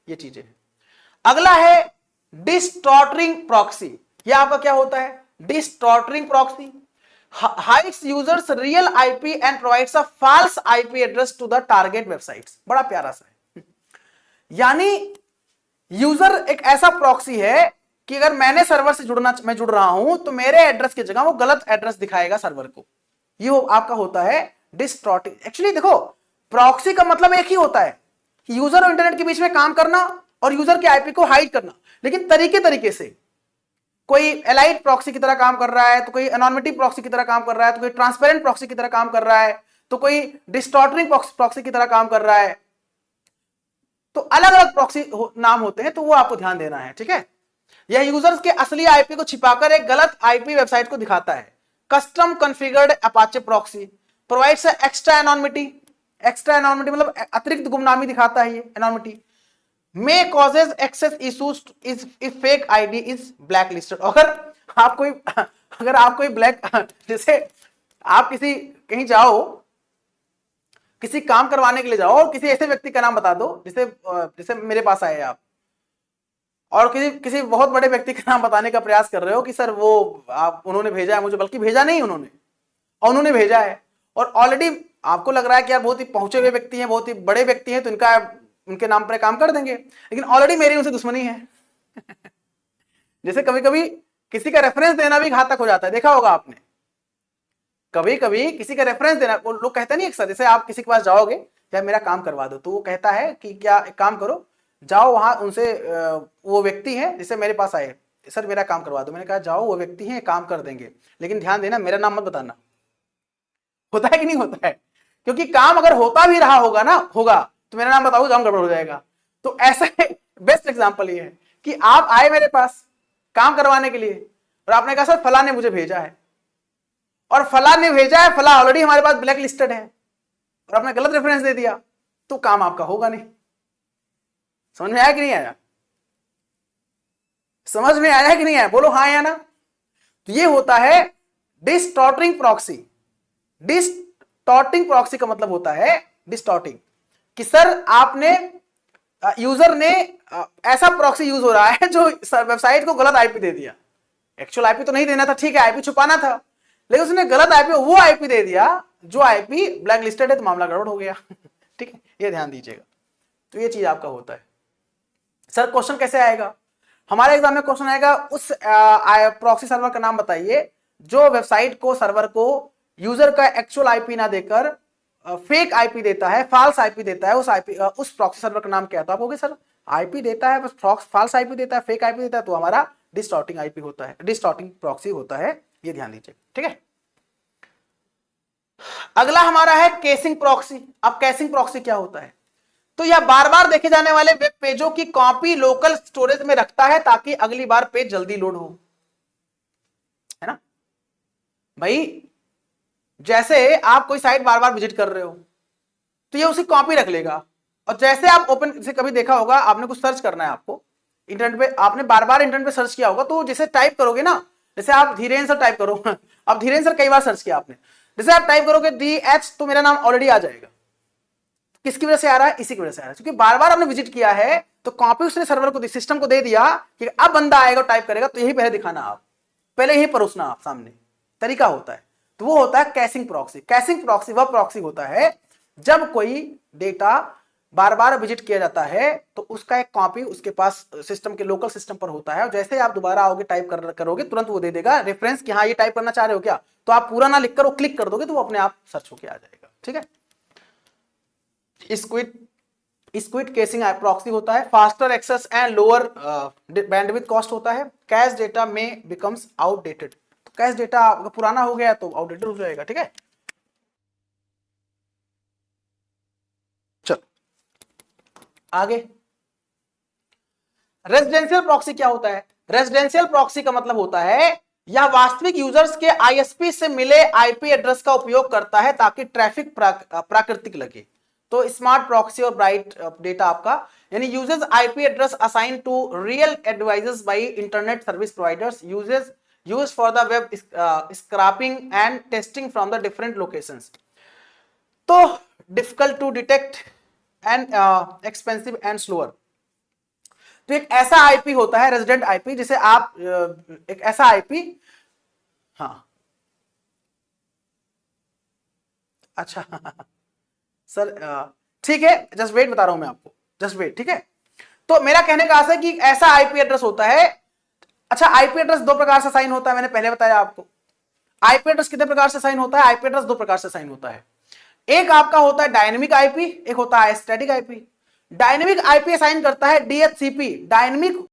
ये चीजें। अगला है डिस्टॉर्टिंग प्रॉक्सी। ये आपका क्या होता है? Distorting proxy hides users real IP and provides a false IP address to the target websites। बड़ा प्यारा सा है। यानी यूजर एक ऐसा प्रॉक्सी है कि अगर मैंने सर्वर से मैं जुड़ रहा हूं तो मेरे एड्रेस की जगह वो गलत एड्रेस दिखाएगा सर्वर को। ये आपका होता है डिस्टॉर्टिंग। एक्चुअली देखो, प्रॉक्सी का मतलब एक ही होता है, यूजर और इंटरनेट के बीच में काम करना और यूजर के आईपी को हाइड करना, लेकिन तरीके से। कोई एलाइट प्रॉक्सी की तरह काम कर रहा है, तो कोई एनोनिमिटी प्रॉक्सी की तरह काम कर रहा है, तो कोई ट्रांसपेरेंट प्रॉक्सी की तरह काम कर रहा है, तो कोई डिस्टॉर्टिंग प्रॉक्सी की तरह काम कर रहा है। तो अलग अलग प्रॉक्सी नाम होते हैं, तो वो आपको ध्यान देना है, ठीक है। यह यूजर्स के असली आईपी को छिपाकर एक गलत आईपी वेबसाइट को दिखाता है। Custom configured Apache proxy provides extra anonymity. Extra anonymity मतलब अतिरिक्त गुमनामी दिखाता है ये anonymity. May causes access issues if fake ID is black listed. अगर आप कोई ब्लैक जैसे आप किसी कहीं जाओ, किसी काम करवाने के लिए जाओ और किसी ऐसे व्यक्ति का नाम बता दो, जैसे मेरे पास आए आप और किसी बहुत बड़े व्यक्ति का नाम बताने का प्रयास कर रहे हो कि सर वो उन्होंने भेजा है मुझे, बल्कि भेजा नहीं उन्होंने भेजा है, और ऑलरेडी आपको लग रहा है कि यार बहुत ही पहुंचे हुए व्यक्ति हैं, बहुत ही बड़े व्यक्ति हैं, तो उनके नाम पर काम कर देंगे, लेकिन ऑलरेडी मेरी उनसे दुश्मनी है। जैसे कभी कभी किसी का रेफरेंस देना भी घातक हो जाता है, देखा होगा आपने। कभी कभी किसी का रेफरेंस देना, लोग कहते नहीं एक साथ, जैसे आप किसी के पास जाओगे, या मेरा काम करवा दो, तो वो कहता है कि क्या एक काम करो, जाओ वहां उनसे, वो व्यक्ति है जैसे मेरे पास आए, सर मेरा काम करवा दो, मैंने कहा जाओ वो व्यक्ति है काम कर देंगे, लेकिन ध्यान देना मेरा नाम मत बताना। होता है कि नहीं होता है? क्योंकि काम अगर होता भी रहा होगा तो मेरा नाम बताओगे, काम गड़बड़ हो जाएगा। तो ऐसा बेस्ट एग्जांपल ये है कि आप आए मेरे पास काम करवाने के लिए और आपने कहा सर फला ने मुझे भेजा है, और फला ने भेजा है, फला ऑलरेडी हमारे पास ब्लैक लिस्टेड है, और आपने गलत रेफरेंस दे दिया, तो काम आपका होगा नहीं। समझ में आया कि नहीं आया? समझ में आया कि नहीं आया? बोलो हाँ या ना। तो ये होता है डिस्टॉर्टिंग प्रॉक्सी। डिस्टॉर्टिंग प्रॉक्सी का मतलब होता है डिस्टॉर्टिंग, कि सर आपने यूजर ने ऐसा प्रॉक्सी यूज हो रहा है जो वेबसाइट को गलत आईपी दे दिया। एक्चुअल आईपी तो नहीं देना था, ठीक है, आईपी छुपाना था, लेकिन उसने गलत आईपी, वो आईपी दे दिया जो आईपी ब्लैक लिस्टेड है, तो मामला गड़बड़ हो गया। ठीक है, ये ध्यान दीजिएगा। तो ये चीज आपका होता है। सर क्वेश्चन कैसे आएगा? हमारे एग्जाम में क्वेश्चन आएगा उस प्रॉक्सी सर्वर का नाम बताइए जो वेबसाइट को, सर्वर को यूजर का एक्चुअल आईपी ना देकर फेक आईपी देता है, फॉल्स आईपी देता है। उस प्रॉक्सी सर्वर का नाम क्या है? तो आप कहोगे सर आईपी देता है, बस फॉल्स आईपी देता है, फेक आईपी देता है, तो हमारा डिस्टॉर्टिंग आईपी होता है, डिस्टॉर्टिंग प्रॉक्सी होता है। ये ध्यान दीजिए, ठीक है। अगला हमारा है केसिंग प्रॉक्सी। अब केसिंग प्रॉक्सी क्या होता है? तो यह बार बार देखे जाने वाले वेब पेजों की कॉपी लोकल स्टोरेज में रखता है ताकि अगली बार पेज जल्दी लोड हो, है ना भाई। जैसे आप कोई साइट बार बार विजिट कर रहे हो तो ये उसकी कॉपी रख लेगा, और जैसे आप ओपन से, कभी देखा होगा आपने कुछ सर्च करना है आपको इंटरनेट पे, आपने बार बार इंटरनेट पे सर्च किया होगा, तो जैसे टाइप करोगे ना, जैसे आप धीरेन्द्र सर टाइप करो, अब धीरेन्द्र सर कई बार सर्च किया आपने, जैसे आप टाइप करोगे DH तो मेरा नाम ऑलरेडी आ जाएगा। किसकी वजह से आ रहा है? इसी की वजह से आ रहा है, क्योंकि बार बार आपने विजिट किया है, तो कॉपी उसने सर्वर को, सिस्टम को दे दिया कि अब बंदा आएगा टाइप करेगा, तो यही पहले दिखाना, आप पहले यही परोसना आप सामने, तरीका होता है। तो वो होता है कैशिंग प्रॉक्सी। कैशिंग प्रॉक्सी वह प्रॉक्सी होता है जब कोई डेटा बार बार विजिट किया जाता है, तो उसका एक कॉपी उसके पास सिस्टम के, लोकल सिस्टम पर होता है, और जैसे आप दोबारा आओगे टाइप करोगे, तुरंत वो दे देगा रेफरेंस कि हाँ ये टाइप करना चाह रहे हो क्या, तो आप पूरा ना लिखकर वो क्लिक कर दोगे तो वो अपने आप सर्च होके आ जाएगा, ठीक है। स्क्विड केसिंग प्रॉक्सी होता है। Faster access and lower bandwidth cost होता है। कैश डेटा में बिकम्स आउटडेटेड। तो कैश डेटा आपका पुराना हो गया तो आउटडेटेड हो जाएगा, ठीक है। चलो आगे, रेजिडेंशियल प्रॉक्सी क्या होता है? रेजिडेंशियल प्रॉक्सी का मतलब होता है यह वास्तविक यूजर्स के आईएसपी से मिले आईपी एड्रेस का उपयोग करता है ताकि ट्रैफिक प्राकृतिक लगे। तो स्मार्ट प्रॉक्सी और ब्राइट डेटा आपका, यानी uses IP address assign to real advisers by internet service providers use for the web scraping and testing from the different locations. तो difficult to detect and expensive and slower. तो एक ऐसा IP होता है resident IP, जिसे आप एक ऐसा आईपी, हाँ अच्छा सर ठीक है, जस्ट वेट, बता रहा हूं मैं आपको, जस्ट वेट, ठीक है। तो मेरा कहने का आशा है कि ऐसा आईपी एड्रेस होता है। अच्छा, आईपी एड्रेस दो प्रकार से साइन होता है, मैंने पहले बताया आपको। आईपी एड्रेस कितने प्रकार से साइन होता है? आईपी एड्रेस दो प्रकार से साइन होता है। एक आपका होता है डायनेमिक आईपी, एक होता है static IP. Dynamic IP sign करता है डीएचसीपी, डायनेमिक